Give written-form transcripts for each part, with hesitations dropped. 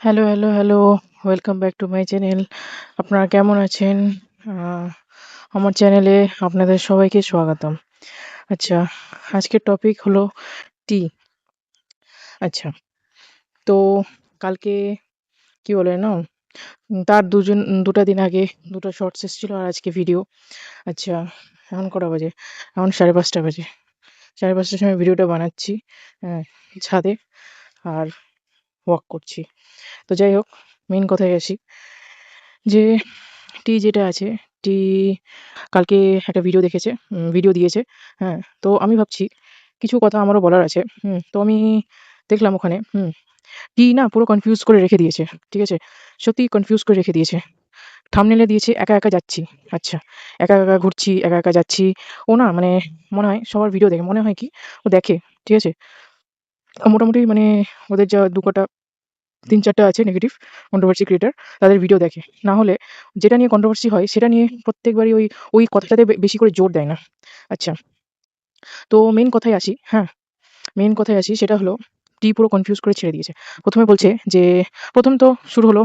Hello, hello, hello. Welcome back to my channel. আপনারা কেমন আছেন? আ আমার চ্যানেলে আপনাদের সবাইকে স্বাগতম। আচ্ছা, আজকের টপিক হলো টি। আচ্ছা, তো কালকে কি বলে না? তার ২ টা দিন আগে ২ টা শর্টস এসেছিল আর আজকে ভিডিও। আচ্ছা, এখন কটা বাজে? এখন ৫:৩০ বাজে। ৫:৩০ টার সময় ভিডিওটা বানাচ্ছি। হ্যাঁ, ছাদে আর ওয়াক করছি। তো যাই হোক, মেইন কথায় আসি যে টি যেটা আছে, টি কালকে একটা ভিডিও দিয়েছে। হ্যাঁ? তো আমি ভাবছি কিছু কথা আমারও বলার আছে। তো আমি দেখলাম ওখানে টি না পুরো কনফিউজ করে রেখে দিয়েছে। ঠিক আছে? সত্যিই কনফিউজ করে রেখে দিয়েছে। থাম্বনেইলে দিয়েছে একা, একা যাচ্ছি। আচ্ছা, একা, একা ঘুরছি, একা, একা যাচ্ছি। ও না মানে মনে হয় সবার ভিডিও দেখে। মনে হয় কি ও দেখে। ঠিক আছে? মোটামুটি মানে ওদের যা ২ কটা ৩-৪ টা আছে নেগেটিভ কন্ট্রোভার্সি ক্রিয়েটর তাদের ভিডিও দেখে। না হলে যেটা নিয়ে কন্ট্রোভার্সি হয় সেটা নিয়ে প্রত্যেকবারই ওই কথাটাতে বেশি করে জোর দেয় না। আচ্ছা, তো মেইন কথায় আসি, হ্যাঁ? মেইন কথায় আসি সেটা হলো পুরো কনফিউজ করে ছেড়ে দিয়েছে। ১ম এ বলছে যে ১ম তো শুরু হলো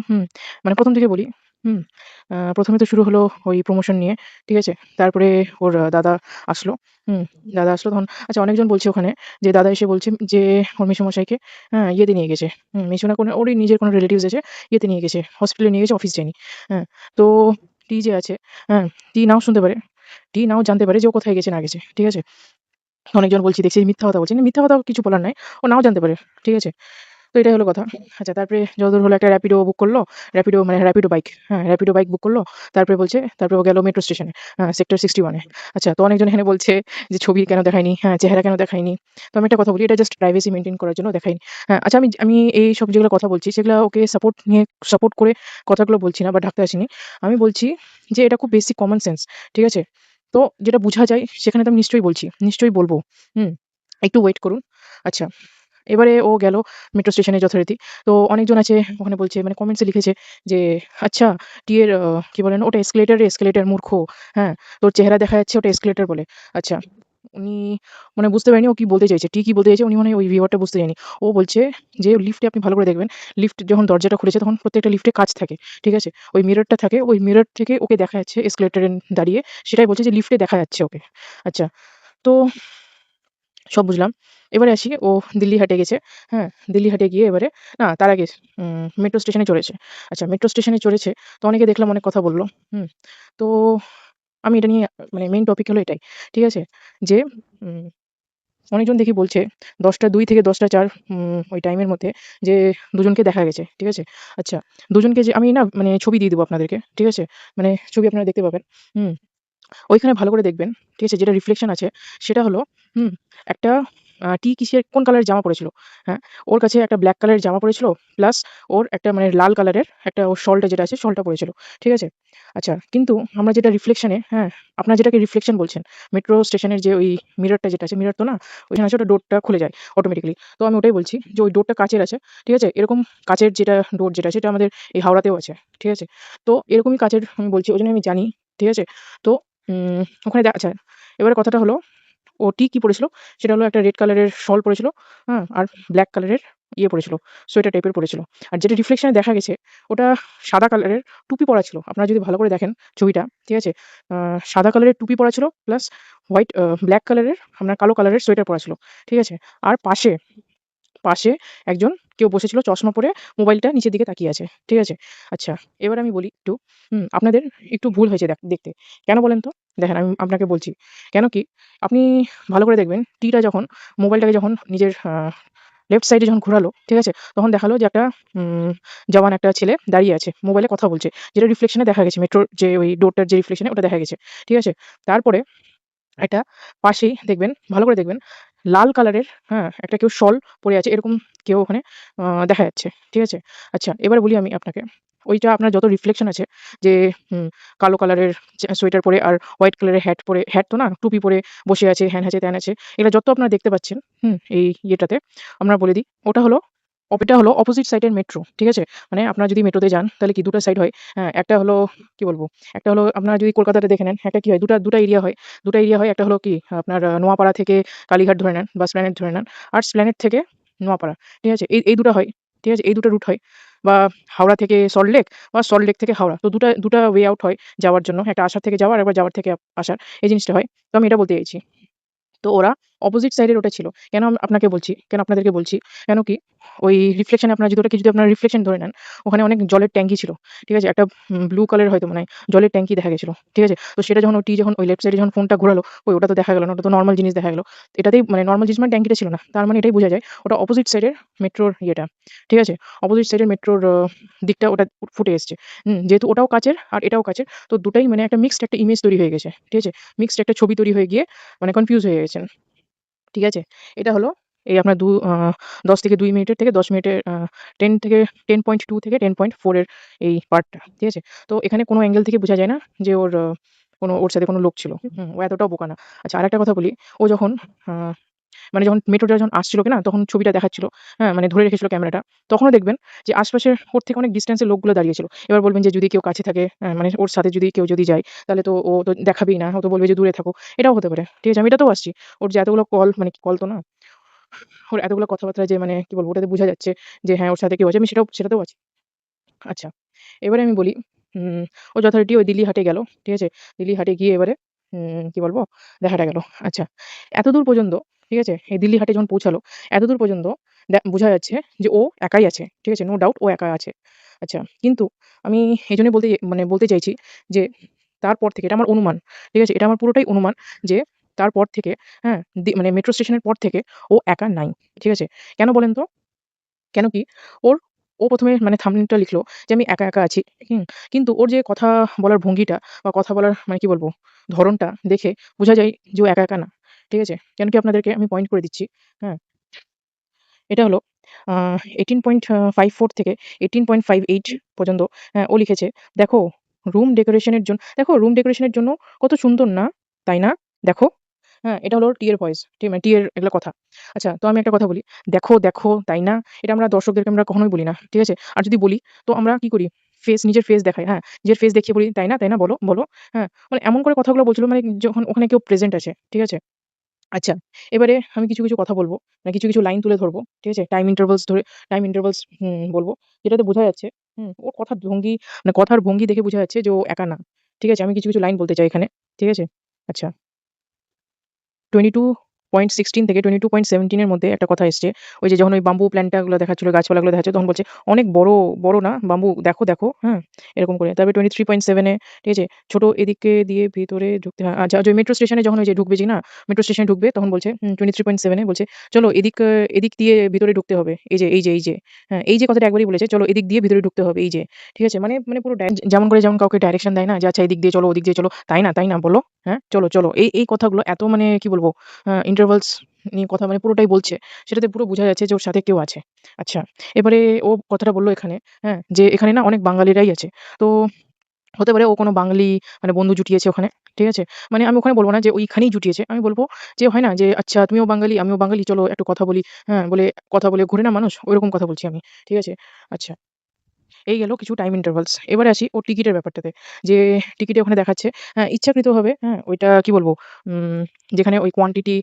মানে ১ম থেকে বলি, হুম? ১ম এ তো শুরু হলো ওই প্রমোশন নিয়ে, ঠিক আছে? তারপরে ওর দাদা আসলো, হুম? দাদা আসলো তখন আচ্ছা অনেকজন বলছে ওখানে যে দাদা এসে বলছে যে ওর মেসোমশাইকে ইয়েতে নিয়ে গেছে, মেসো না কোনো ওরই নিজের কোনো রিলেটিভস এসে ইয়েতে নিয়ে গেছে, হসপিটালে নিয়ে গেছে, অফিস যায়নি। হ্যাঁ? তো যে আছে, হ্যাঁ? নাও শুনতে পারে, নাও জানতে পারে যে ও কোথায় গেছে না গেছে, ঠিক আছে? অনেকজন বলছি দেখছি মিথ্যা কথা বলছে। না মিথ্যা কথা কিছু বলার নাই। ও নাও জানতে পারে। ঠিক আছে? তো এটাই হলো কথা। আচ্ছা তারপরে যতদূর হলো একটা র‍্যাপিডো বুক করলো। র‍্যাপিডো মানে র‍্যাপিডো বাইক। হ্যাঁ, র‍্যাপিডো বাইক বুক করলো। তারপরে ও গেল মেট্রো স্টেশনে। সেক্টর 61 এ। আচ্ছা তো অনেকজন এখানে বলছে যে ছবি কেন দেখায়নি? হ্যাঁ, চেহারা কেন দেখায়নি? তো আমি একটা কথা বলি এটা জাস্ট প্রাইভেসি মেইনটেইন করার জন্য দেখায়নি। হ্যাঁ, আচ্ছা আমি এইসব যেগুলো কথা বলছি সেগুলা ওকে সাপোর্ট করে কথাগুলো বলছি না বা ঢাকতে আসিনি। আমি বলছি যে এটা খুব বেসিক কমন সেন্স। ঠিক আছে? তো যেটা বুঝা যায় সেখানে তো আমি নিশ্চয়ই বলছি। নিশ্চয়ই বলব। হুম? একটু ওয়েট করুন। আচ্ছা, এবারে ও গেল মেট্রো স্টেশনে যথারীতি। তো অনেকজন আছে ওখানে বলছে মানে কমেন্টসে লিখেছে যে, "আচ্ছা টি এর কি বলে না ওটা এসকেলেটর রে এসকেলেটর মূর্খ। হ্যাঁ? তোর চেহারা দেখা যাচ্ছে ওটা এসকেলেটর বলে।" আচ্ছা, উনি মানে বুঝতে পারেনি ও কি বলতে চাইছে। কি বলতে চাইছে উনি মনে হয় ওই ভিউয়ারটা বুঝতে চায়নি। ও বলছে যে লিফটে আপনি ভালো করে দেখবেন, লিফট যখন দরজাটা খুলেছে তখন প্রত্যেকটা লিফটে কাঁচ থাকে। ঠিক আছে? ওই মিররটা থাকে, ওই মিরর থেকে ওকে দেখা যাচ্ছে এসকেলেটরে দাঁড়িয়ে সেটাই বলছে যে লিফটে দেখা যাচ্ছে ওকে। আচ্ছা, তো সব বুঝলাম। এবারে আসি ও দিল্লি হাটে গেছে। হ্যাঁ? দিল্লি হাটে গিয়ে এবারে না তার আগে মেট্রো স্টেশনে চড়েছে। আচ্ছা মেট্রো স্টেশনে চড়েছে। তো অনেকে দেখলাম অনেক কথা বলল। হুম? তো আমি এটা নিয়ে মানে মেইন টপিক হলো এটাই। ঠিক আছে? যে উম অনেকজন দেখি বলছে ১০টা ২ থেকে ১০টা ৪ ওই টাইমের মধ্যে যে দুজনকে দেখা গেছে। ঠিক আছে? আচ্ছা দুজনকে যে আমি না মানে ছবি দিয়ে দিবো আপনাদেরকে। ঠিক আছে? মানে ছবি আপনারা দেখতে পাবেন। হুম? ওইখানে ভালো করে দেখবেন, ঠিক আছে? যেটা রিফ্লেকশন আছে সেটা হলো হুম, একটা কিসের কোন কালারের জামা পড়েছিল, হ্যাঁ? ওর কাছে একটা ব্লাক কালারের জামা পড়েছিল প্লাস ওর একটা মানে লাল কালারের একটা ওর শলটা যেটা আছে শলটা পড়েছিল। ঠিক আছে? আচ্ছা কিন্তু আমরা যেটা রিফ্লেকশন এ হ্যাঁ, আপনারা যেটাকে রিফ্লেকশন বলছেন, মেট্রো স্টেশনের যে ওই মিররটা যেটা আছে, মিরর তো না, ওইখানে আছে ওটা ডোরটা খুলে যায় অটোমেটিক্যালি। তো আমি ওটাই বলছি যে ওই ডোরটা কাঁচের আছে। ঠিক আছে? এরকম কাঁচের যেটা ডোর যেটা আছে, সেটা আমাদের এই হাওড়াতেও আছে। ঠিক আছে? তো এরকমই কাঁচের আমি বলছি ওইজন্য আমি জানি। ঠিক আছে? তো ওখানে আচ্ছা, এবারে কথাটা হলো ও কি পড়েছিল? সেটা হলো একটা রেড কালারের শল পড়েছিল, হ্যাঁ? আর ব্লাক কালারের পড়েছিল, সোয়েটার টাইপের পড়েছিল। আর যেটা রিফ্লেকশন এ দেখা গেছে ওটা সাদা কালারের টুপি পরা ছিল। আপনারা যদি ভালো করে দেখেন ছবিটা, ঠিক আছে? আ সাদা কালারের টুপি পরা ছিল প্লাস ব্লাক কালারের আপনার কালো কালারের সোয়েটার পরা ছিল। ঠিক আছে? আর পাশে একজন কেউ বসেছিল চশমা পরে মোবাইলটা নিচের দিকে তাকিয়ে আছে। ঠিক আছে? আচ্ছা এবার আমি বলি একটু, আপনাদের একটু ভুল হয়েছে দেখতে। কেন বলেন তো? দেখেন আমি আপনাকে বলছি। কেন কি আপনি ভালো করে দেখবেন যখন মোবাইলটাকে যখন নিজের লেফট সাইডে যখন ঘোরালো, ঠিক আছে? তখন দেখালো যে একটা উম জওয়ান একটা ছেলে দাঁড়িয়ে আছে। মোবাইলে কথা বলছে। যেটা রিফ্লেকশন এ দেখা গেছে মেট্রোর যে ওই ডোরটার যে রিফ্লেকশন এ ওটা দেখা গেছে। ঠিক আছে? তারপরে একটা পাশেই দেখবেন, ভালো করে দেখবেন, লাল কালারের একটা কেউ শল পরে আছে এরকম কেউ ওখানে দেখা যাচ্ছে। ঠিক আছে? আচ্ছা এবার বলি আমি আপনাকে, ওইটা আপনার যত রিফ্লেকশন আছে যে হুম, কালো কালারের সোয়েটার পরে আর হোয়াইট কালারের হ্যাট তো না, টুপি পরে বসে আছে, হ্যান আছে, ত্যান আছে। এগুলা যত আপনারা দেখতে পাচ্ছেন, এই ইয়েটাতে আমরা বলে দিই, ওটা হলো অপোজিট সাইডের মেট্রো। ঠিক আছে? মানে আপনারা যদি মেট্রোতে যান তাহলে কি ২ টা সাইড হয়। একটা হলো কি বলবো? একটা হলো আপনারা যদি কলকাতাতে দেখে নেন, একটা কি হয় ২ টা এরিয়া হয়। ২ টা এরিয়া হয়। একটা হলো কি আপনার নোয়াপাড়া থেকে কালীঘাট ধরে নেন বা এসপ্ল্যানেড ধরে নেন। আর এসপ্ল্যানেড থেকে নোয়াপাড়া। ঠিক আছে? এই ২ টা হয়। ঠিক আছে? এই ২ টা রুট হয় বা হাওড়া থেকে সল্টলেক বা সল্টলেক থেকে হাওড়া। তো ২ টা ওয়ে আউট হয় যাওয়ার জন্য। একটা আসার থেকে যাওয়ার, আরেকবার যাওয়ার থেকে আসার। এই জিনিসটা হয়। তো আমি এটা বলতে চাইছি। তো ওরা অপোজিট সাইডের ওটা ছিল। কেন আপনাকে বলছি, কেন আপনাদেরকে বলছি, কেন কি ওই রিফ্লেকশন আপনারা যদি ওটাকে যদি আপনারা রিফ্লেকশন ধরে নেন, ওখানে অনেক জলের ট্যাঙ্কি ছিল। ঠিক আছে? একটা ব্লু কালারের হয়তো মনে হয় জলের ট্যাঙ্কি দেখা গেছিল। ঠিক আছে? তো সেটা যখন যখন ওই লেফট সাইডে যখন ফোনটা ঘোরালো, ওটা তো দেখা গেল না। ওটা তো নরমাল জিনিস দেখা গেল। এটাতেই মানে নরমাল জিনিস মানে ট্যাঙ্কিটা ছিল না। তার মানে এটাই বোঝা যায় ওটা অপোজিট সাইডের মেট্রোর ইয়েটা। ঠিক আছে? অপোজিট সাইডের মেট্রোর দিকটা ওটা ফুটে এসছে। যেহেতু ওটাও কাচের আর এটাও কাচের। তো দুটাই মানে একটা মিক্সড একটা ইমেজ তৈরি হয়ে গেছে। ঠিক আছে? মিক্সড একটা ছবি তৈরি হয়ে গিয়ে মানে কনফিউজ হয়ে গেছেন। ঠিক আছে? এটা হলো এই আপনার ১০ থেকে ২ মিনিটের থেকে ১০ মিনিটের ১০ থেকে 10.2 থেকে 10.4 এর এই পার্টটা। ঠিক আছে? তো এখানে কোনো অ্যাঙ্গেল থেকে বোঝা যায় না যে ওর সাথে কোনো লোক ছিল। ও এতটাও বোকা না। আচ্ছা আরেকটা কথা বলি, ও যখন আ মানে যখন মেট্রোটা যখন আসছিল কিনা তখন ছবিটা দেখাচ্ছিল, হ্যাঁ? মানে ধরে রেখেছিল ক্যামেরাটা। তখনও দেখবেন যে আশপাশের ওর থেকে অনেক ডিসট্যান্স এ লোকগুলো দাঁড়িয়ে ছিল। এবার বলবেন যে যদি কেউ কাছে থাকে মানে ওর সাথে যদি কেউ যায় তাহলে তো ও তো দেখাবেই না। ও তো বলবে যে দূরে থাকো। এটাও হতে পারে। ঠিক আছে? আমি এটাতেও আসছি। ওর যে এতগুলো কল মানে কল তো না। ওর এতগুলো কথাবার্তা যে মানে কি বলবো ওটাতে বোঝা যাচ্ছে যে হ্যাঁ, ওর সাথে কেউ আছে। আমি সেটাতেও আছি। আচ্ছা। এবারে আমি বলি, উম ও যথারীতি ওই দিল্লি হাটে গেল। ঠিক আছে? দিল্লি হাটে গিয়ে এবারে কি বলবো? দেখাটা গেল। আচ্ছা। এতদূর পর্যন্ত ঠিক আছে? এই দিল্লি হাটে যখন পৌঁছালো, এতদূর পর্যন্ত বোঝা যাচ্ছে যে ও একাই আছে। ঠিক আছে? নো ডাউট ও একা আছে। আচ্ছা। কিন্তু আমি এজন্যই বলতে চাইছি যে তারপর থেকে এটা আমার অনুমান। ঠিক আছে? এটা আমার পুরোটাই অনুমান যে তারপর থেকে হ্যাঁ? মানে মেট্রো স্টেশনের পর থেকে ও একা নাই। ঠিক আছে? কেন বলেন তো? কেন কি? ওর ও ১ম এ মানে thumbnail টা লিখলো যে আমি একা, একা আছি। হুম? কিন্তু ওর যে কথা বলার ভঙ্গিটা বা কথা বলার মানে কি বলবো? ধরনটা দেখে বোঝা যায় যে ও একা, একা না। ঠিক আছে? কেন কি আপনাদেরকে আমি পয়েন্ট করে দিচ্ছি। হ্যাঁ? এটা হলো আ 18.54 থেকে 18.58 পর্যন্ত ও লিখেছে, "দেখো রুম ডেকোরেশন এর জন্য কত সুন্দর না? তাই না? দেখো।" হ্যাঁ, এটা হলো ওর টি এর ভয়েস। মানে টি এর এগুলা কথা। আচ্ছা তো আমি একটা কথা বলি, "দেখো, দেখো, তাই না?" এটা আমরা দর্শকদেরকে আমরা কখনোই বলি না। ঠিক আছে? আর যদি বলি তো আমরা কি করি? নিজের ফেস দেখাই, হ্যাঁ? নিজের ফেস দেখিয়ে বলি, "তাই না, তাই না? বলো, বলো।" হ্যাঁ? মানে এমন করে কথাগুলো বলছিল মানে যখন ওখানে কেউ প্রেজেন্ট আছে। ঠিক আছে? আচ্ছা, এবারে আমি কিছু কথা বলব। মানে কিছু লাইন তুলে ধরব। ঠিক আছে? টাইম ইন্টারভালস বলব। যেটাতে বোঝা যাচ্ছে ওর কথার ভঙ্গি মানে কথার ভঙ্গি দেখে বোঝা যাচ্ছে যে ও একা না। ঠিক আছে? আমি কিছু লাইন বলতে চাই এখানে। ঠিক আছে? আচ্ছা। 22.16 থেকে 22.17 এর মধ্যে একটা কথা এসছে। ওই যে যখন ওই বাম্বু প্ল্যান্টা গুলো দেখাচ্ছিল, গাছপালাগুলো দেখাচ্ছিল তখন বলছে, "অনেক বড়, বড় না বাম্বু দেখো, দেখো।" হ্যাঁ? এরকম করে। তারপরে 23.7 এ ঠিক আছে? "ছোট এদিকে দিয়ে ভিতরে ঢুকতে হয়।" আচ্ছা ওই মেট্রো স্টেশনে যখন ওই যে ঢুকবে না? মেট্রো স্টেশনে ঢুকবে তখন বলছে 23.7 এ বলছে, "চলো এদিক দিয়ে ভিতরে ঢুকতে হবে। এই যে।" হ্যাঁ? এই যে কথাটা একবারই বলেছে, "চলো এদিক দিয়ে ভিতরে ঢুকতে হবে এই যে।" ঠিক আছে? মানে পুরো যেমন কাউকে ডাইরেকশন দেয় না যে, "আচ্ছা এদিক দিয়ে চলো, ওদিক দিয়ে চলো।" তাই না বলো? হ্যাঁ? চলো। এই কথাগুলো এত মানে কি বলবো ইন্টারভালস নিয়ে কথা মানে পুরোটাই বলছে। সেটাতে পুরো বোঝা যাচ্ছে যে ওর সাথে কেউ আছে। আচ্ছা, এবারে ও কথাটা বলল এখানে, হ্যাঁ? যে এখানে না অনেক বাঙালিরাই আছে। তো হতে পারে ও কোনো বাঙালি মানে বন্ধু জুটিয়েছে ওখানে। ঠিক আছে? মানে আমি ওখানে বলব না যে ওইখানেই জুটিয়েছে। আমি বলব যে হয় না যে, "আচ্ছা তুমিও বাঙালি, আমিও বাঙালি। চলো একটু কথা বলি।" হ্যাঁ? কথা বলে ঘুরে না মানুষ? ঐরকম কথা বলছি আমি। ঠিক আছে? আচ্ছা। এই গেল কিছু টাইম ইন্টারভালস। এবারে আসি ওর টিকিটের ব্যাপারটাতে। যে টিকিটে ওখানে দেখাচ্ছে ইচ্ছাকৃতভাবে কি বলবো? উম যেখানে ওই কোয়ান্টিটি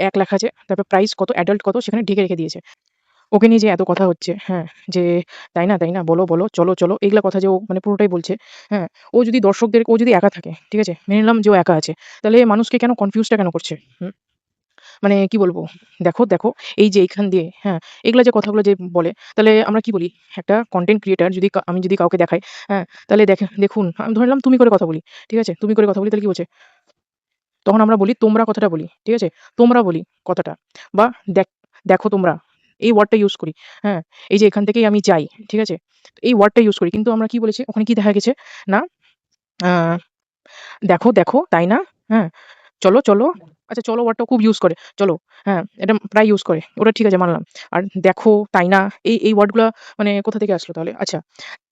১ লেখা আছে। তারপর প্রাইস কত, অ্যাডাল্ট কত সেখানে ঢেকে রেখে দিয়েছে। ওকে নিয়ে যে এত কথা হচ্ছে, হ্যাঁ? যে তাই না? বলো, চলো।" এগুলা কথা যে ও মানে পুরোটাই বলছে, হ্যাঁ? ও যদি একা থাকে, ঠিক আছে? মেনে নিলাম যে ও একা আছে। তাহলে মানুষকে কেন কনফিউজটা কেন করছে? হুম? মানে কি বলবো? দেখো, এই যে এইখান দিয়ে, হ্যাঁ? এগুলা যে কথাগুলো যে বলে, তাহলে আমরা কি বলি? একটা কনটেন্ট ক্রিয়েটর যদি আমি যদি কাউকে দেখাই, হ্যাঁ? তাহলে দেখুন, আমি ধরে নিলাম তুমি করে কথা বলি। ঠিক আছে? তুমি করে কথা বলি তাহলে কি বলছে? তখন আমরা বলি তোমরা কথাটা বলি। ঠিক আছে? তোমরা বলি কথাটা। বা দেখ দেখো তোমরা। এই ওয়ার্ডটা ইউজ করি। হ্যাঁ? এই যে এখান থেকেই আমি যাই। ঠিক আছে? এই ওয়ার্ডটা ইউজ করি। কিন্তু আমরা কি বলেছি? ওখানে কি দেখা গেছে? না আ দেখো, তাই না? হ্যাঁ? চলো। আচ্ছা চলো ওয়ার্ডটা খুব ইউজ করে। চলো, হ্যাঁ, এটা প্রায় ইউজ করে। ওটা ঠিক আছে মানলাম। আর দেখো, তাই না? এই ওয়ার্ডগুলা মানে কোথা থেকে আসলো তাহলে? আচ্ছা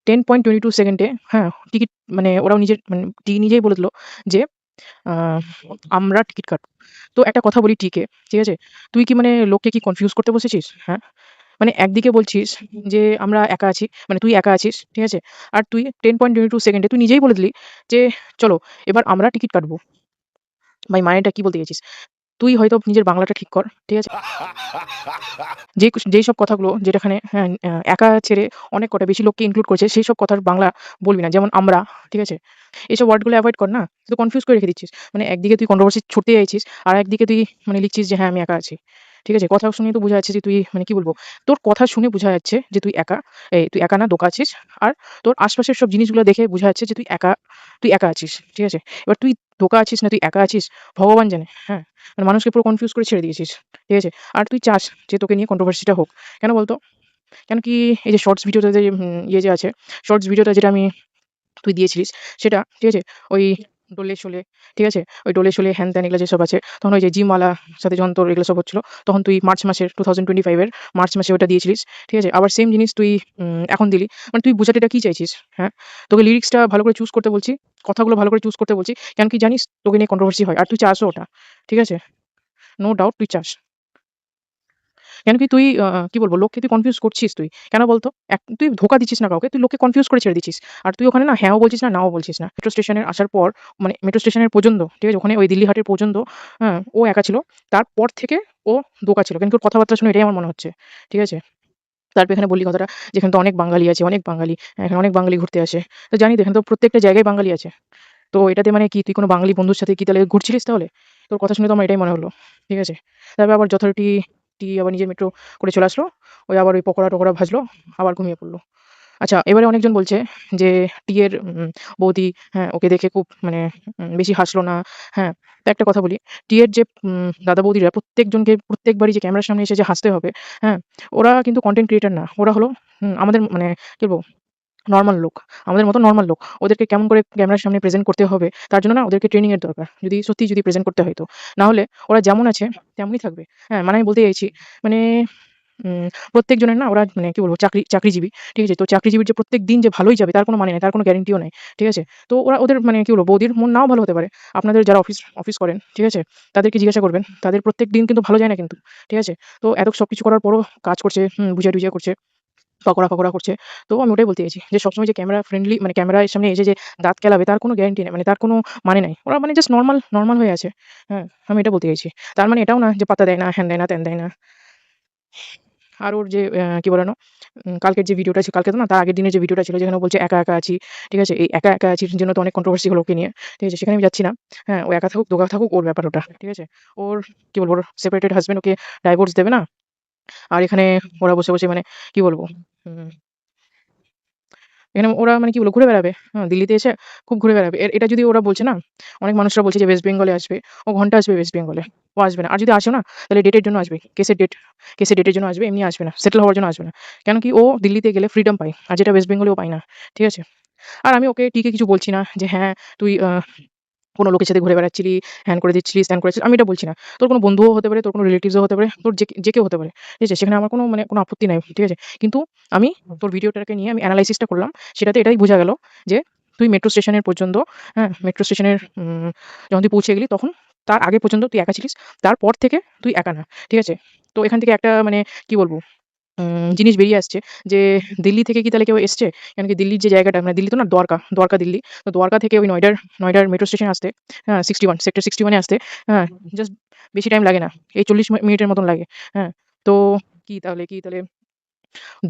10.22 সেকেন্ডে হ্যাঁ, টিকিট মানে ওরাও নিজেই বলে দিল যে আ আমরা টিকিট কাটবো। তো একটা কথা বলি ঠিক আছে? তুই কি মানে লোককে কি কনফিউজ করতে বসেছিস? হ্যাঁ? মানে একদিকে বলছিস যে আমরা একা আছি, মানে তুই একা আছিস, ঠিক আছে? আর তুই 10.22 সেকেন্ডে তুই নিজেই বলে দিলি যে চলো এবার আমরা টিকিট কাটবো। ভাই মানেটা কি বলতে চাইছিস? তুই হয়তো নিজের বাংলাটা ঠিক কর, ঠিক আছে? যেইসব কথাগুলো যেটাখানে হ্যাঁ, একা ছেড়ে অনেক কটা বেশি লোককে ইনক্লুড করেছে সেইসব কথার বাংলা বলবি না। যেমন আমরা, ঠিক আছে? এইসব ওয়ার্ডগুলো এভয়েড কর না। তুই তো কনফিউজ করে রেখে দিচ্ছিস। মানে একদিকে তুই কন্ট্রোভার্সি ছুড়তে চাইছিস, আর একদিকে তুই মানে লিখছিস যে হ্যাঁ, আমি একা আছি। ঠিক আছে? কথা শুনেই তো বোঝা যাচ্ছে যে তুই মানে কি বলবো? তোর কথা শুনে বোঝা যাচ্ছে যে তুই একা। তুই একা না, দোকা আছিস। আর তোর আশপাশের সব জিনিসগুলো দেখে বোঝা যাচ্ছে যে তুই একা আছিস। ঠিক আছে? এবার তুই দোকা আছিস না তুই একা আছিস ভগবান জানে। হ্যাঁ? মানে মানুষকে পুরো কনফিউজ করে ছেড়ে দিয়েছিস। ঠিক আছে? আর তুই চাস যে তোকে নিয়ে কন্ট্রোভার্সিটা হোক। কেন বলতো? কেন কি এই যে শর্টস ভিডিওতে যে ইয়ে যে আছে, শর্টস ভিডিওটা যেটা তুই দিয়েছিলিস সেটা, ঠিক আছে? ওই ডোলে-শোলে, ঠিক আছে? ওই ডোলে-শোলে হ্যান-ত্যান এগুলো যেসব আছে, তখন ওই যে জিমওয়ালা সাথে যখন তোর এগুলো সব হচ্ছিল, তখন তুই মার্চ মাসের 2025 এর মার্চ মাসে ওটা দিয়েছিলিস। ঠিক আছে? আবার সেম জিনিস তুই এখন দিলি। মানে তুই বোঝাতে এটা কি চাইছিস? হ্যাঁ? তোকে লিরিক্সটা ভালো করে চুজ করতে বলছি, কথাগুলো ভালো করে চুজ করতে বলছি। কেন কি জানিস তোকে নিয়ে কন্ট্রোভার্সি হয়। আর তুই চাসও ওটা। ঠিক আছে? নো ডাউট তুই চাস। কেন কি তুই কি বলবো লোককে তুই কনফিউজ করছিস তুই। কেন বলতো? তুই ধোঁকা দিচ্ছিস না কাউকে। তুই লোককে কনফিউজ করে ছেড়ে দিচ্ছিস। আর তুই ওখানে না হ্যাঁও বলছিস না, নাও বলছিস না। মেট্রো স্টেশনের আসার পর মানে মেট্রো স্টেশনের পর্যন্ত, ঠিক আছে? ওখানে ওই দিল্লি হাটের পর্যন্ত হ্যাঁ, ও একা ছিল। তারপর থেকে ও দোকা ছিল। কিন্তু ওর কথাবার্তা শুনে এটাই আমার মনে হচ্ছে। ঠিক আছে? তারপর এখানে বললি কথাটা যে এখানে তো অনেক বাঙালি আছে, অনেক বাঙালি। এখানে অনেক বাঙালি ঘুরতে আসে। তো জানি তো এখানে তো প্রত্যেকটা জায়গায় বাঙালি আছে। তো এটাতে মানে কি তুই কোনো বাঙালি বন্ধুর সাথে কি তাহলে ঘুরছিলিস তাহলে? তোর কথা শুনে তো আমার এটাই মনে হলো। ঠিক আছে? তারপর আবার যথারীতি আবার নিজের মেট্রো করে চলে আসলো। ওই আবার ওই পকোড়া-টকোড়া ভাজলো, আবার ঘুমিয়ে পড়ল। আচ্ছা এবারে অনেকজন বলছে যে টি এর বৌদি হ্যাঁ, ওকে দেখে খুব মানে বেশি হাসলো না। হ্যাঁ? তো একটা কথা বলি, টি এর যে দাদা বৌদিরা প্রত্যেকজনকে প্রত্যেকবারই যে ক্যামেরার সামনে এসে যে হাসতে হবে, হ্যাঁ? ওরা কিন্তু কনটেন্ট ক্রিয়েটর না। ওরা হলো আমাদের মানে কি বলবো নরমাল লোক। আমাদের মতো নরমাল লোক। ওদেরকে কেমন করে ক্যামেরার সামনে প্রেজেন্ট করতে হবে, তার জন্য না ওদেরকে ট্রেনিং এর দরকার। সত্যিই যদি প্রেজেন্ট করতে হয় তো। না হলে ওরা যেমন আছে তেমনই থাকবে। হ্যাঁ, মানে আমি বলতে চাইছি মানে প্রত্যেকজনের না ওরা মানে কি বলবো চাকরিজীবী। ঠিক আছে? তো চাকরিজীবীর যে প্রত্যেকদিন যে ভালোই যাবে তার কোনো মানে নেই, তার কোনো গ্যারান্টিও নাই। ঠিক আছে? তো ওদের মানে কি বলবো বৌদির মন নাও ভালো হতে পারে। আপনাদের যারা অফিস করেন, ঠিক আছে? তাদেরকে জিজ্ঞাসা করবেন। তাদের প্রত্যেকদিন কিন্তু ভালো যায় না কিন্তু। ঠিক আছে? তো এত সবকিছু করার পরও কাজ করছে, বুঝায়-টুঝায় করছে। পকোড়া করছে। তো আমি ওটাই বলতে চাইছি যে সবসময় যে ক্যামেরা ফ্রেন্ডলি মানে ক্যামেরার সামনে এসে যে দাঁত কেলাবে তার কোনো গ্যারান্টি নেই। মানে তার কোনো মানে নাই। ওরা মানে জাস্ট নরমাল হয়ে আছে। হ্যাঁ, আমি এটা বলতে চাইছি। তার মানে এটাও না যে পাত্তা দেয় না, হ্যান দেয় না, ত্যান দেয় না। আর ওর যে কি বলে না? কালকের যে ভিডিওটা ছিল কালকে তো না তার আগের দিনের যে ভিডিওটা ছিল যেখানে ও বলছে একা আছি। ঠিক আছে? এই একা আছির জন্য তো অনেক কন্ট্রোভার্সি হলো ওকে নিয়ে। ঠিক আছে? সেখানে আমি যাচ্ছি না। হ্যাঁ, ও একা থাকুক, দোকা থাকুক ওর ব্যাপার ওটা। ঠিক আছে? ওর কি বলবো ওর সেপারেটেড হাসব্যান্ড ওকে ডাইভোর্স দেবে না। আর এখানে ওরা বসে মানে কি বলবো? হুম। এখানে ওরা মানে কি বলবো ঘুরে বেড়াবে। দিল্লিতে এসে খুব ঘুরে বেড়াবে। এটা যদি ওরা বলছে না, অনেক মানুষরা বলছে যে ওয়েস্ট বেঙ্গলে আসবে। ও ঘন্টা আসবে ওয়েস্ট বেঙ্গলে। ও আসবে না। আর যদি আসেও না তাহলে ডেটের জন্য আসবে। কেসের ডেটের জন্য আসবে, এমনি আসবে না। সেটেল হওয়ার জন্য আসবে না। কেন কি ও দিল্লিতে গেলে ফ্রিডম পায়। আর যেটা ওয়েস্ট বেঙ্গলে ও পায় না। ঠিক আছে? আর আমি ওকে টিকে কিছু বলছি না যে হ্যাঁ, তুই কোনো লোকের সাথে ঘুরে বেড়াচ্ছিলি, হ্যান করে দিচ্ছিলিস, ত্যান করেছিস। আমি এটা বলছি না। তোর কোনো বন্ধুও হতে পারে, তোর কোনো রিলেটিভস ও হতে পারে, তোর যে কেউ হতে পারে। ঠিক আছে? সেখানে আমার কোনো মানে কোনো আপত্তি নাই। ঠিক আছে? কিন্তু আমি তোর ভিডিওটাকে নিয়ে আমি এনালাইসিস টা করলাম। সেটাতে এটাই বোঝা গেল যে তুই মেট্রো স্টেশনের পর্যন্ত হ্যাঁ, মেট্রো স্টেশনের যখন তুই পৌঁছে গেলি তখন তার আগে পর্যন্ত তুই একা ছিলিস। তারপর থেকে তুই একা না। ঠিক আছে? তো এখান থেকে একটা মানে কি বলব? জিনিস বেরিয়ে আসছে যে দিল্লি থেকে কি তাহলে কেউ এসছে? কেন কি দিল্লির যে জায়গাটা মানে দিল্লি তো না দ্বারকা দিল্লি। তো দ্বারকা থেকে ওই নয়ডার মেট্রো স্টেশনে আসতে হ্যাঁ, 61 সেক্টর 61 এ আসতে হ্যাঁ, জাস্ট বেশি টাইম লাগে না। এই ৪০ মিনিটের মতন লাগে। হ্যাঁ? তো কি তাহলে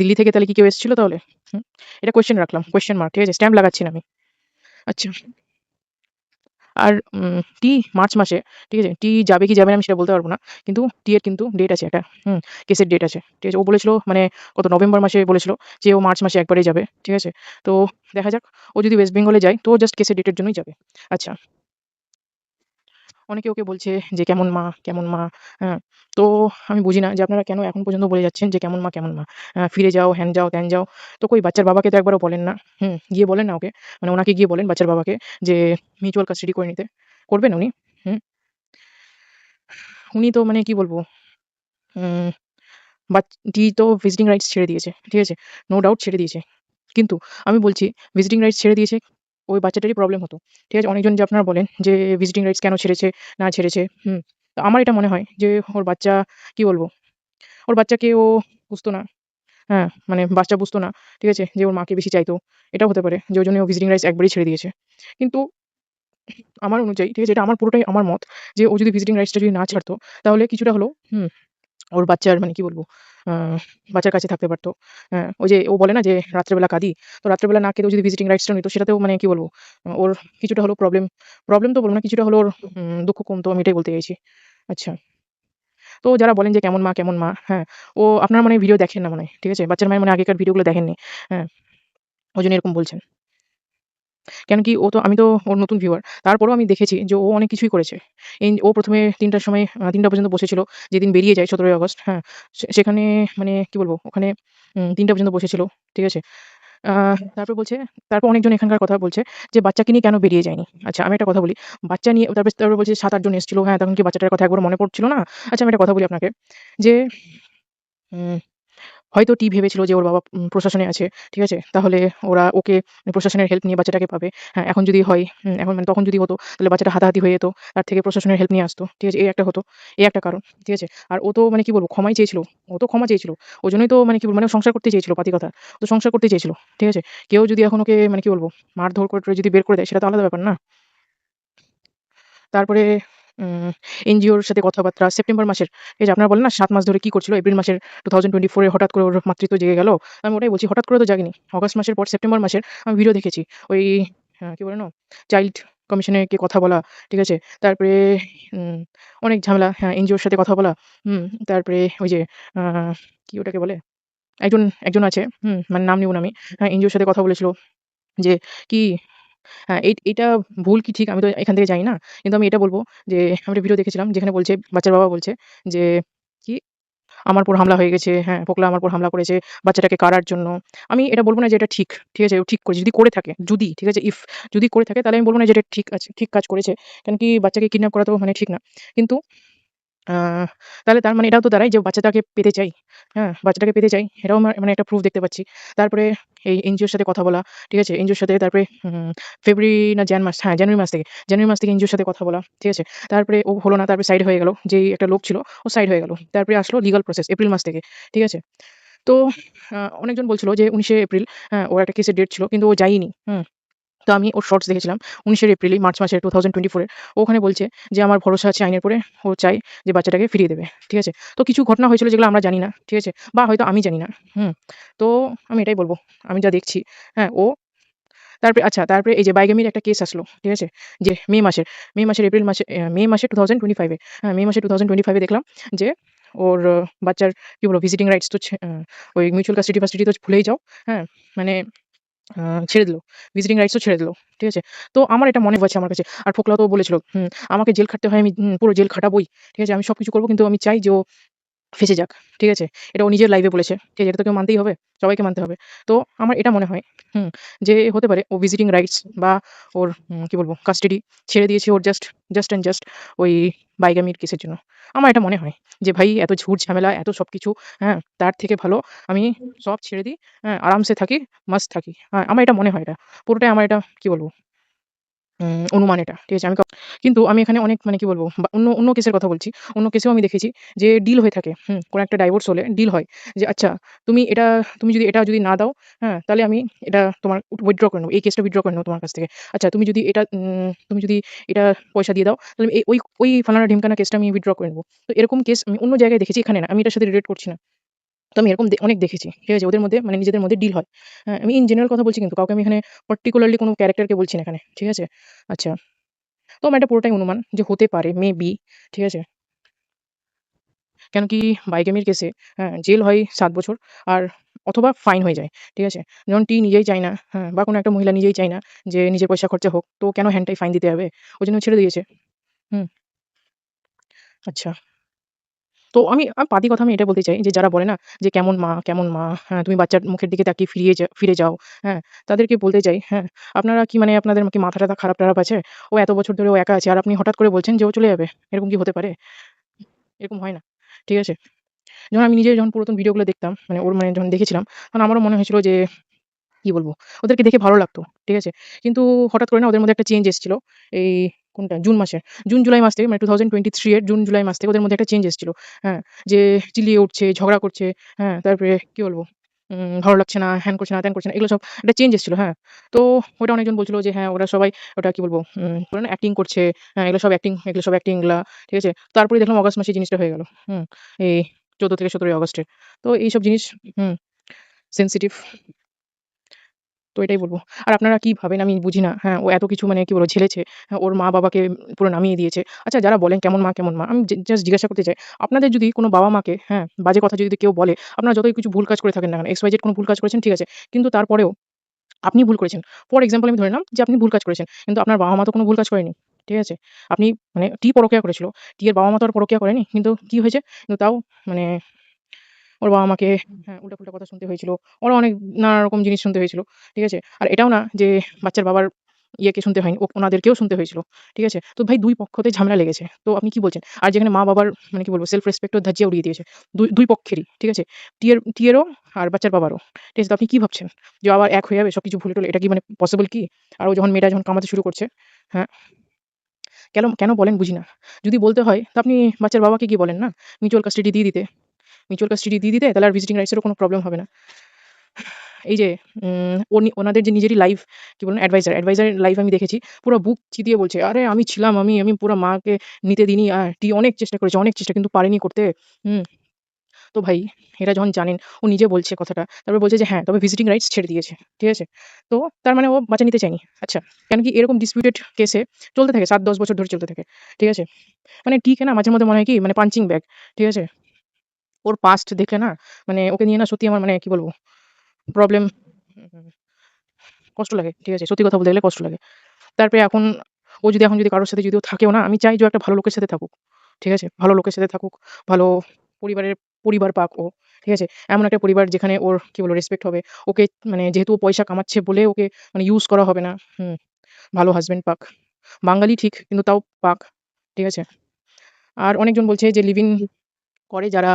দিল্লি থেকে তাহলে কি কেউ এসেছিল তাহলে? হুম? এটা কোয়েশ্চেন রাখলাম। কোয়েশ্চেন মার্ক ঠিক আছে? স্ট্যাম্প লাগাচ্ছি না আমি। আচ্ছা। আর মার্চ মাসে, ঠিক আছে? যাবে কি যাবে না আমি সেটা বলতে পারব না। কিন্তু এর কিন্তু ডেট আছে একটা। কেসের ডেট আছে। ঠিক আছে? ও বলেছিল মানে কত নভেম্বর মাসে বলেছিল যে ও মার্চ মাসে একবারেই যাবে। ঠিক আছে? তো দেখা যাক। ও যদি ওয়েস্ট বেঙ্গলে যায় তো জাস্ট কেসের ডেটের জন্যই যাবে। আচ্ছা। অনেকে ওকে বলছে যে, কেমন মা?" হ্যাঁ? তো আমি বুঝি না যে আপনারা কেন এখন পর্যন্ত বলে যাচ্ছেন যে, কেমন মা?" ফিরে যাও, হ্যান যাও, ত্যান যাও। তো কই বাচ্চার বাবাকে তো একবারও বলেন না। গিয়ে বলেন না ওকে। মানে উনাকে গিয়ে বলেন বাচ্চার বাবাকে যে মিউচুয়াল কাস্টাডি করে নিতে। করবেন উনি? হুম? উনি তো মানে কি বলবো? উম বাট তো ভিজিটিং রাইটস ছেড়ে দিয়েছে। ঠিক আছে? নো ডাউট ছেড়ে দিয়েছে। কিন্তু আমি বলছি ভিজিটিং রাইটস ছেড়ে দিয়েছে, ওই বাচ্চাটারই প্রবলেম হতো। ঠিক আছে? অনেকজন যে আপনারা বলেন যে ভিজিটিং রাইটস কেন ছেড়েছে, না ছেড়েছে, তো আমার এটা মনে হয় যে ওর বাচ্চা কি বলবো? ওর বাচ্চাকে ও বুঝতো না। হ্যাঁ, মানে বাচ্চা বুঝতো না। ঠিক আছে? যে ওর মাকে বেশি চাইতো। এটাও হতে পারে যে ওইজন্য ও ভিজিটিং রাইটস একবারেই ছেড়ে দিয়েছে। কিন্তু আমার অনুযায়ী, ঠিক আছে? এটা আমার পুরোটাই আমার মত যে ও যদি ভিজিটিং রাইটসটা যদি না ছাড়তো তাহলে কিছুটা হলেও ওর বাচ্চার মানে কি বলবো? আ বাচ্চার কাছে থাকতে পারত। ওই যে ও বলে না যে রাত্রেবেলা কাঁদি। তো রাত্রেবেলা না কেঁদেও যদি ভিজিটিং রাইটসটা নিত সেটাতেও মানে কি বলবো? ওর কিছুটা হলেও প্রবলেম তো বলব না, কিছুটা হলেও ওর দুঃখ কমতো, আমি এটাই বলতে চাইছি। আচ্ছা। তো যারা বলেন যে কেমন মা, হ্যাঁ? ও আপনারা মনে হয় ভিডিও দেখেন না মনে হয়। ঠিক আছে? বাচ্চার মায়ের মনে হয় আগেকার ভিডিওগুলো দেখেননি। হ্যাঁ? ওইজন্য এরকম বলছেন। কেন কি আমি তো ওর নতুন ভিউয়ার। তারপরেও আমি দেখেছি যে ও অনেক কিছুই করেছে। ও ১ম এ ৩ টার সময় ৩ টা পর্যন্ত বসেছিল। যেদিন বেরিয়ে যায় ১৭ই আগস্ট, হ্যাঁ? সেখানে মানে কি বলবো? ওখানে ৩ টা পর্যন্ত বসেছিল। ঠিক আছে? আ তারপর বলছে, তারপর অনেকজন এখানকার কথা বলছে যে বাচ্চাকে নিয়ে কেন বেরিয়ে যায়নি? আচ্ছা, আমি একটা কথা বলি। বাচ্চা নিয়ে তারপর বলছে ৭-৮ জন এসেছিল। হ্যাঁ, তখন কি বাচ্চাটার কথা একবারও মনে পড়ছিল না? আচ্ছা, আমি একটা কথা বলি আপনাকে যে উম হয়তো ভেবেছিল যে ওর বাবা প্রশাসনে আছে। ঠিক আছে? তাহলে ওরা ওকে প্রশাসনের হেল্প নিয়ে বাচ্চাটাকে পাবে। হ্যাঁ, এখন যদি হয় এখন মানে তখন যদি হতো তাহলে বাচ্চাটা হাতাহাতি হয়ে যেত। তার থেকে প্রশাসনের হেল্প নিয়ে আসতো। ঠিক আছে? এই একটা হতো। এই একটা কারণ। ঠিক আছে? আর ও তো মানে কি বলবো ক্ষমাই চেয়েছিল। ও তো ক্ষমা চেয়েছিল। ওজন্যই তো মানে কি বলবো মানে সংসার করতে চেয়েছিল পাতি কথা। তো সংসার করতে চেয়েছিল। ঠিক আছে? কেউ যদি এখন ওকে মানে কি বলবো মারধর করে যদি বের করে দেয় সেটা তো আলাদা ব্যাপার না? তারপরে উম এনজিওর সাথে কথাবার্তা সেপ্টেম্বর মাসের, এই যে আপনারা বলেন না ৭ মাস ধরে কি করছিল? এপ্রিল মাসের 2024 এ হঠাৎ করে ওর মাতৃত্ব জেগে গেল। আমি ওটাই বলছি, হঠাৎ করে তো জাগেনি। অগাস্ট মাসের পর সেপ্টেম্বর মাসের আমি ভিডিও দেখেছি। ওই কি বলে না? চাইল্ড কমিশনে গিয়ে কথা বলা, ঠিক আছে? তারপরে উম অনেক ঝামেলা, হ্যাঁ, এনজিওর সাথে কথা বলা। হুম, তারপরে ওই যে আ কি ওটাকে বলে? একজন আছে, মানে নাম নিব না আমি। হ্যাঁ, এনজিওর সাথে কথা বলেছিল যে কি হ্যাঁ, এইটা ভুল কি ঠিক আমি তো এখান থেকে জানি না। কিন্তু আমি এটা বলব যে আমি একটা ভিডিও দেখেছিলাম যেখানে বলছে বাচ্চার বাবা বলছে যে কি আমার উপর হামলা হয়ে গেছে, হ্যাঁ, পোকলা আমার উপর হামলা করেছে বাচ্চাটাকে কাড়ার জন্য। আমি এটা বলব না যে এটা ঠিক। ঠিক আছে? ও ঠিক করেছে। যদি করে থাকে, যদি ঠিক আছে? যদি করে থাকে তাহলে আমি বলব না যে এটা ঠিক আছে, ঠিক কাজ করেছে। কেন কি বাচ্চাকে কিডন্যাপ করা তো মানে ঠিক না। কিন্তু আ তাহলে তার মানে এটাও তো দাঁড়ায় যে বাচ্চাটাকে পেতে চাই। হ্যাঁ? বাচ্চাটাকে পেতে চাই। এটাও মানে একটা প্রুফ দেখতে পাচ্ছি। তারপরে এই এনজিওর সাথে কথা বলা, ঠিক আছে? এনজিওর সাথে তারপরে ফেব্রুয়ারি না মাস, হ্যাঁ, জানুয়ারি মাস থেকে এনজিওর সাথে কথা বলা। ঠিক আছে? তারপরে ও হলো না, তারপরে সাইড হয়ে গেল। যেই একটা লোক ছিল ও সাইড হয়ে গেল। তারপরে আসলো লিগ্যাল প্রসেস এপ্রিল মাস থেকে। ঠিক আছে? তো অনেকজন বলছিল যে ১৯ শে এপ্রিল, হ্যাঁ, ওর একটা কেসের ডেট ছিল কিন্তু ও যায়নি। তো আমি ওর শর্টস দেখেছিলাম ১৯ এপ্রিলই মার্চ মাসে 2024 এ। ও ওখানে বলছে যে, "আমার ভরসা আছে আইনের উপরে। ও চায় যে বাচ্চাটাকে ফিরিয়ে দেবে।" ঠিক আছে? তো কিছু ঘটনা হয়েছিল যেগুলো আমরা জানি না। ঠিক আছে? বা হয়তো আমি জানি না। হুম? তো আমি এটাই বলব। আমি যা দেখছি, হ্যাঁ, তারপরে এই যে বাইগামির একটা কেস আসলো। ঠিক আছে? যে এপ্রিল মাসে মে মাসে 2025 এ। হ্যাঁ, মে মাসে 2025 এ দেখলাম যে ওর বাচ্চার কি বলবো ভিজিটিং রাইটস তো ওই মিউচুয়াল কাস্টডি তো ভুলেই যাও। হ্যাঁ? মানে আ ছেড়ে দিল। ভিজিটিং রাইটস ও ছেড়ে দিল। ঠিক আছে? তো আমার এটা মনে হয়েছে আমার কাছে। আর ফোকলাও তো বলেছিল, আমাকে জেল খাটতে হয় আমি পুরো জেল খাটাবোই। ঠিক আছে? আমি সবকিছু করব কিন্তু আমি চাই যে ও ফেঁসে যাক। ঠিক আছে? এটা ও নিজের লাইভে বলেছে। ঠিক আছে? এটা তো কেউ মানতেই হবে। সবাইকে মানতে হবে। তো আমার এটা মনে হয়, হুম, যে হতে পারে ও ভিজিটিং রাইটস বা ওর কি বলব কাস্টাডি ছেড়ে দিয়েছে ওর জাস্ট অ্যান্ড জাস্ট ওই বাইগামির কেসের জন্য। আমার এটা মনে হয় যে ভাই এত ঝুট ঝামেলা, এত সবকিছু, হ্যাঁ? তার থেকে ভালো আমি সব ছেড়ে দিই, হ্যাঁ? আরামসে থাকি, মাস্ত থাকি। হ্যাঁ, আমার এটা মনে হয় এটা। পুরোটাই আমার এটা কি বলব অনুমান এটা। ঠিক আছে? কিন্তু আমি এখানে অনেক মানে কি বলবো বা অন্য কেসের কথা বলছি। অন্য কেসেও আমি দেখেছি যে ডিল হয়ে থাকে। কোনো একটা ডাইভোর্স হলে ডিল হয় যে আচ্ছা তুমি যদি এটা যদি না দাও, হ্যাঁ? তাহলে আমি এটা তোমার উইথড্র করে নেব। এই কেসটা উইথড্র করে নেব তোমার কাছ থেকে। আচ্ছা তুমি যদি এটা পয়সা দিয়ে দাও তাহলে আমি ওই ফালানা ঢিমকানা কেসটা আমি উইথড্র করে নেব। তো এরকম কেস আমি অন্য জায়গায় দেখেছি, এখানে না। আমি এটার সাথে রিলেট করছি না। তো আমি এরকম অনেক দেখেছি। ঠিক আছে? ওদের মধ্যে মানে নিজেদের মধ্যে ডিল হয়। হ্যাঁ? আমি ইন জেনারেল কথা বলছি কিন্তু কাউকে আমি এখানে পার্টিকুলারলি কোনো ক্যারেক্টারকে বলছি না এখানে। ঠিক আছে? আচ্ছা। তো আমার এটা পুরোটাই অনুমান যে হতে পারে মেবি। ঠিক আছে? কেন কি বাইগামির কেসে জেল হয় ৭ বছর আর অথবা ফাইন হয়ে যায়। ঠিক আছে? যখন নিজেই চায় না, হ্যাঁ? বা কোনো একটা মহিলা নিজেই চায় না যে নিজের পয়সা খরচা হোক, তো কেন হেনটাই ফাইন দিতে হবে? ওইজন্য ছেড়ে দিয়েছে। হুম, আচ্ছা। তো পাতি কথা আমি এটা বলতে চাই যে যারা বলে না যে কেমন মা, হ্যাঁ, তুমি বাচ্চার মুখের দিকে তাকিয়ে ফিরে যাও, হ্যাঁ? তাদেরকে বলতে চাই, হ্যাঁ, আপনারা কি মানে আপনাদের কি মাথা-টাথা খারাপ-টারাপ আছে? ও এত বছর ধরে ও একা আছে আর আপনি হঠাৎ করে বলছেন যে ও চলে যাবে। এরকম কি হতে পারে? এরকম হয় না। ঠিক আছে? যখন আমি নিজে যখন পুরাতন ভিডিওগুলো দেখতাম, মানে ওর মানে যখন দেখেছিলাম, তখন আমারও মনে হয়েছিল যে কি বলবো? ওদেরকে দেখে ভালো লাগতো। ঠিক আছে? কিন্তু হঠাৎ করে না ওদের মধ্যে একটা চেঞ্জ এসেছিল। এই কোনটা? জুন মাসে। জুন-জুলাই মাস থেকে মানে 2023 এর জুন-জুলাই মাস থেকে ওদের মধ্যে একটা চেঞ্জ এসেছিল। হ্যাঁ? যে চিল্লিয়ে উঠছে, ঝগড়া করছে, হ্যাঁ? তারপরে কি বলবো? ভালো লাগছে না, হ্যান করছে না, ত্যান করছে না। এগুলো সব একটা চেঞ্জ এসেছিল, হ্যাঁ? তো ওইটা অনেকজন বলছিল যে হ্যাঁ, ওরা সবাই ওটা কি বলবো বলে না অ্যাক্টিং করছে। হ্যাঁ, এগুলো সব অ্যাক্টিং, এগুলো সব অ্যাক্টিং গুলা। ঠিক আছে? তারপরে দেখলাম অগাস্ট মাসে জিনিসটা হয়ে গেল। হুম? এই ১৪ থেকে ১৭ আগস্টে। তো এইসব জিনিস হুম, সেনসিটিভ। তো এটাই বলব। আর আপনারা কি ভাবেন আমি বুঝি না। হ্যাঁ, ও এত কিছু মানে কি বলবো ঝেলেছে। হ্যাঁ, ওর মা-বাবাকে পুরো নামিয়ে দিয়েছে। আচ্ছা যারা বলেন কেমন মা, কেমন মা? আমি জাস্ট জিজ্ঞাসা করতে চাই, আপনাদের যদি কোনো বাবা-মাকে হ্যাঁ, বাজে কথা যদি কেউ বলে, আপনারা যতই কিছু ভুল কাজ করে থাকেন না কেন, XYZ কোনো ভুল কাজ করেছেন ঠিক আছে। কিন্তু তারপরেও আপনি ভুল করেছেন। ফর এক্সাম্পল আমি ধরে নিলাম যে আপনি ভুল কাজ করেছেন। কিন্তু আপনার বাবা-মা তো কোনো ভুল কাজ করেনি। ঠিক আছে? আপনি মানে টি পরকীয়া করেছিল। টি এর বাবা-মা তো আর পরকীয়া করেনি। কিন্তু কি হয়েছে? কিন্তু তাও মানে ওর বাবা-মাকে হ্যাঁ, উল্টা-পুল্টা কথা শুনতে হয়েছিল। ওরও অনেক নানা রকম জিনিস শুনতে হয়েছিল। ঠিক আছে? আর এটাও না যে বাচ্চার বাবার ইয়েকে শুনতে হয়নি, ওনাদেরকেও শুনতে হয়েছিল। ঠিক আছে? তো ভাই ২ পক্ষতেই ঝামেলা লেগেছে। তো আপনি কি বলছেন? আর যেখানে মা-বাবার মানে কি বলবো সেলফ রেসপেক্ট ও ধাজ্জিয়া উড়িয়ে দিয়েছে। ২ পক্ষেরই। ঠিক আছে? টি এরও আর বাচ্চার বাবারও। ঠিক আছে? তো আপনি কি ভাবছেন? যে আবার এক হয়ে যাবে সবকিছু ভুলে-টুলে এটা কি মানে পসিবল কি? আর ও যখন মেয়েটা যখন কামাতে শুরু করছে, হ্যাঁ? কেন বলেন বুঝি না। যদি বলতে হয় তো আপনি বাচ্চার বাবাকে গিয়ে বলেন না মিউচুয়াল কাস্টাডি দিয়ে দিতে। মিউচুয়াল কাস্টাডি দিয়ে দিতে তাহলে আর ভিজিটিং রাইটস এরও কোনো প্রবলেম হবে না। এই যে ওনাদের যে নিজেরই লাইভ কি বলুন অ্যাডভাইজার লাইভ আমি দেখেছি। পুরো বুক চিতিয়ে বলছে, "আরে আমি ছিলাম, আমি পুরা মাকে নিতে দিইনি। অনেক চেষ্টা করেছে, অনেক চেষ্টা কিন্তু পারেনি করতে।" হুম? তো ভাই এরা যখন জানেন ও নিজে বলছে কথাটা, তারপর বলছে যে হ্যাঁ, তবে ভিজিটিং রাইটস ছেড়ে দিয়েছে। ঠিক আছে? তো তার মানে ও বাচ্চা নিতে চায়নি। আচ্ছা, কেন কি এরকম ডিসপিউটেড কেসে চলতে থাকে ৭-১০ বছর ধরে চলতে থাকে। ঠিক আছে? মানে টিকে না মাঝে মধ্যে মনে হয় কি মানে পাঞ্চিং ব্যাগ। ঠিক আছে? ওর পাস্ট দেখলে না মানে ওকে নিয়ে না সত্যি আমার মানে কি বলবো প্রবলেম কষ্ট লাগে। ঠিক আছে? সত্যি কথা বলতে গেলে কষ্ট লাগে। তারপরে ও যদি এখন যদি কারো সাথে যদিও থাকেও না, আমি চাই যে ও একটা ভালো লোকের সাথে থাকুক। ঠিক আছে? ভালো লোকের সাথে থাকুক, ভালো পরিবারের পরিবার পাক ও। ঠিক আছে? এমন একটা পরিবার যেখানে ওর কি বলবো রেসপেক্ট হবে। ওকে মানে যেহেতু ও পয়সা কামাচ্ছে বলে ওকে মানে ইউজ করা হবে না। ভালো হাসব্যান্ড পাক। বাঙালি ঠিক কিন্তু তাও পাক। ঠিক আছে? আর অনেকজন বলছে যে লিভ ইন করে যারা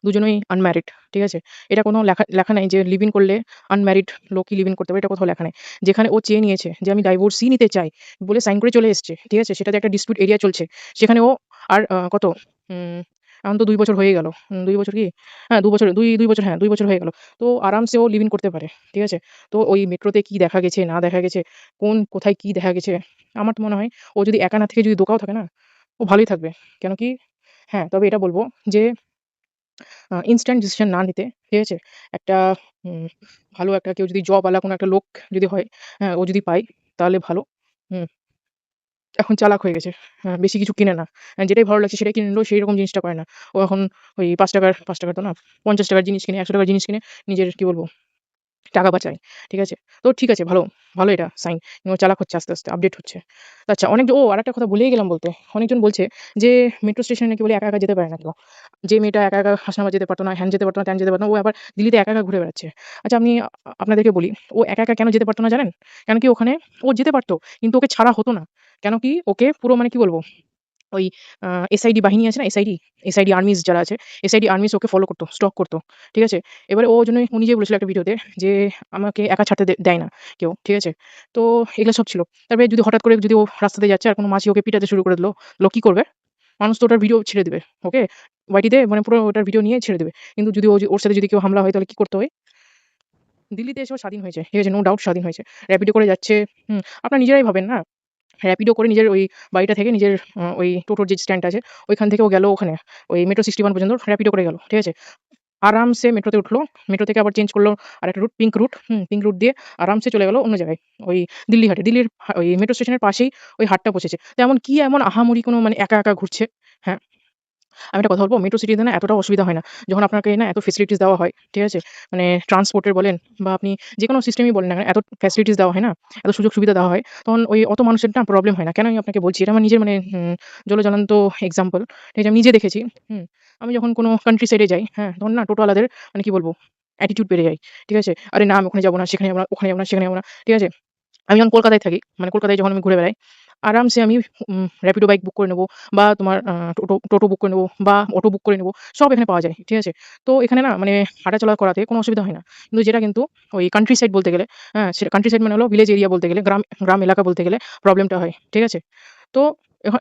দুজনেই আনম্যারিড। ঠিক আছে? এটা কোনো লেখা লেখা নাই যে লিভ ইন করলে আনম্যারিড লোকই লিভ ইন করতে পারে। এটা কোথাও লেখা নাই। যেখানে ও চেয়ে নিয়েছে যে আমি ডাইভোর্সই নিতে চাই বলে সাইন করে চলে এসছে। ঠিক আছে? সেটাতে একটা ডিসপিউট এরিয়া চলছে। সেখানে ও আর কত উম এখন তো ২ বছর হয়ে গেল। ২ বছর কি? হ্যাঁ, ২ বছর ২ বছর হ্যাঁ, ২ বছর হয়ে গেল। তো আরামসে ও লিভ ইন করতে পারে। ঠিক আছে? তো ওই মেট্রোতে কি দেখা গেছে, না দেখা গেছে, কোথায় কি দেখা গেছে, আমার তো মনে হয় ও যদি একা না থেকে যদি দোকাও থাকে না, ও ভালোই থাকবে। কেন কি হ্যাঁ, তবে এটা বলব যে ইনস্ট্যান্ট ডিসিশন না নিতে, ঠিক আছে? একটা উম ভালো একটা কেউ যদি জবওয়ালা কোনো একটা লোক যদি হয়, হ্যাঁ? ও যদি পায় তাহলে ভালো। হুম, এখন চালাক হয়ে গেছে। হ্যাঁ, বেশি কিছু কিনে না। যেটাই ভালো লাগছে সেটাই কিনে নিলো, সেইরকম জিনিসটা করে না। ও এখন ওই ৳৫ তো না, ৳৫০ র জিনিস কিনে, ৳১০০ র জিনিস কিনে নিজের কি বলবো টাকা বাঁচায়। ঠিক আছে? তো ঠিক আছে ভালো এটা সাইন। ও চালাক হচ্ছে আস্তে আস্তে আপডেট হচ্ছে। আচ্ছা আরেকটা কথা ভুলেই গেলাম বলতে। অনেকজন বলছে যে মেট্রো স্টেশনে নাকি বলে একা, একা যেতে পারে না কেউ। যে মেয়েটা একা, একা হাসনাবাদ যেতে পারত না, হ্যান যেতে পারত না, ত্যান যেতে পারত না, ও আবার দিল্লিতে একা, একা ঘুরে বেড়াচ্ছে। আচ্ছা আমি আপনাদেরকে বলি, ও একা, একা কেন যেতে পারত না জানেন? কেন কি ওখানে ও যেতে পারত কিন্তু ওকে ছাড়া হতো না। কেন কি ওকে পুরো মানে কি বলবো ওই এসআইডি বাহিনী আছে না? এসআইডি আর্মিজ যারা আছে, এসআইডি আর্মিজ ওকে ফলো করত, স্টক করত। ঠিক আছে? এবারে ওজন্যই ও নিজেই বলেছিল একটা ভিডিওতে যে, "আমাকে একা ছাড়তে দেয় না কেউ।" ঠিক আছে? তো এগুলা সব ছিল। তারপরে যদি হঠাৎ করে যদি ও রাস্তা দিয়ে যাচ্ছে আর কোনো মাঝি ওকে পিটাতে শুরু করে দিল, কি করবে? মানুষ তো ওটার ভিডিও ছেড়ে দিবে। ওকে? ওয়াইটিতে মানে পুরো ওটার ভিডিও নিয়ে ছেড়ে দিবে। কিন্তু যদি ওর সাথে যদি কেউ হামলা হয় তাহলে কি করতে হয়? দিল্লিতে এসেও স্বাধীন হয়েছে। ঠিক আছে? নো ডাউট স্বাধীন হয়েছে। র‍্যাপিডো করে যাচ্ছে। আপনারা নিজেরাই ভাবেন না? র‍্যাপিডো করে নিজের ওই বাড়িটা থেকে নিজের ওই টোটোর যে স্ট্যান্ডটা আছে, ওইখান থেকে ও গেল ওখানে। ওই মেট্রো 61 পর্যন্ত র‍্যাপিডো করে গেল। ঠিক আছে? আরামসে মেট্রোতে উঠলো। মেট্রো থেকে আবার চেঞ্জ করলো আরেকটা route, pink route. Pink route দিয়ে আরামসে চলে গেল অন্য জায়গায়। ওই দিল্লি হাটে। দিল্লির ওই মেট্রো স্টেশনের পাশেই ওই হাটটা বসেছে। তো এমন আহামরি কোনো মানে একা, একা ঘুরছে? হ্যাঁ? আমি একটা কথা বলব, মেট্রো সিটিতে না এতটাও অসুবিধা হয় না। যখন আপনাকে না এত ফেসিলিটিস দেওয়া হয়, ঠিক আছে? মানে ট্রান্সপোর্টের বলেন বা আপনি যেকোনো সিস্টেমই বলেন না কেন, এত ফ্যাসিলিটিস দেওয়া হয় না, এত সুযোগ সুবিধা দেওয়া হয়, তখন ওই অত মানুষের না প্রবলেম হয় না। কেন আমি আপনাকে বলছি, এটা আমার নিজের মানে জলজ্বলন্ত এক্সাম্পল। ঠিক আছে? আমি নিজে দেখেছি। হুম? আমি যখন কোনো কান্ট্রি সাইডে যাই, হ্যাঁ? তখন না টোটোওয়ালাদের মানে কি বলব, অ্যাটিটিউড বেড়ে যায়। ঠিক আছে? "আরে না আমি ওখানে যাব না, সেখানে যাব না, ওখানে যাব না, সেখানে যাব না।" ঠিক আছে? আমি যখন কলকাতায় থাকি, মানে কলকাতায় যখন আমি ঘুরে বেড়াই, আরামসে আমি র‍্যাপিডো বাইক বুক করে নেব বা তোমার টোটো বুক করে নেব বা অটো বুক করে নেব। সব এখানে পাওয়া যায়। ঠিক আছে? তো এখানে না মানে হাঁটাচলা করাতে কোনো অসুবিধা হয় না। কিন্তু যেটা কিন্তু ওই কান্ট্রি সাইড বলতে গেলে, হ্যাঁ? সেটা কান্ট্রি সাইড মানে হলো ভিলেজ এরিয়া বলতে গেলে, গ্রাম গ্রাম এলাকা বলতে গেলে প্রবলেমটা হয়। ঠিক আছে? তো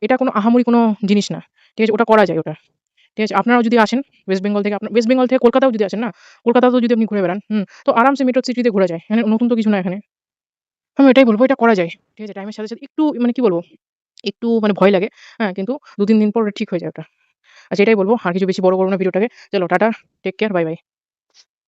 এটা কোনো আহামরি কোনো জিনিস না। ঠিক আছে? ওটা করা যায় ওটা। ঠিক ঠিক আছে? আপনারাও যদি আসেন ওয়েস্ট বেঙ্গল থেকে কলকাতাও যদি আসেন না, কলকাতাতেও যদি আপনি ঘুরে বেড়ান, তো আরামসে মেট্রো সিটিতে ঘোরা যায়। এখানে নতুন তো কিছু না এখানে। আমি এটাই বলব এটা করা যায়। ঠিক আছে? টাইমের সাথে, সাথে একটু মানে কি বলব, একটু মানে ভয় লাগে। হ্যাঁ, কিন্তু ২-৩ দিন পর ঠিক হয়ে যায় ওটা। আচ্ছা এটাই বলব। আর কিছু বেশি বড় করব না ভিডিওটাকে। চলো tata, take care, bye, by.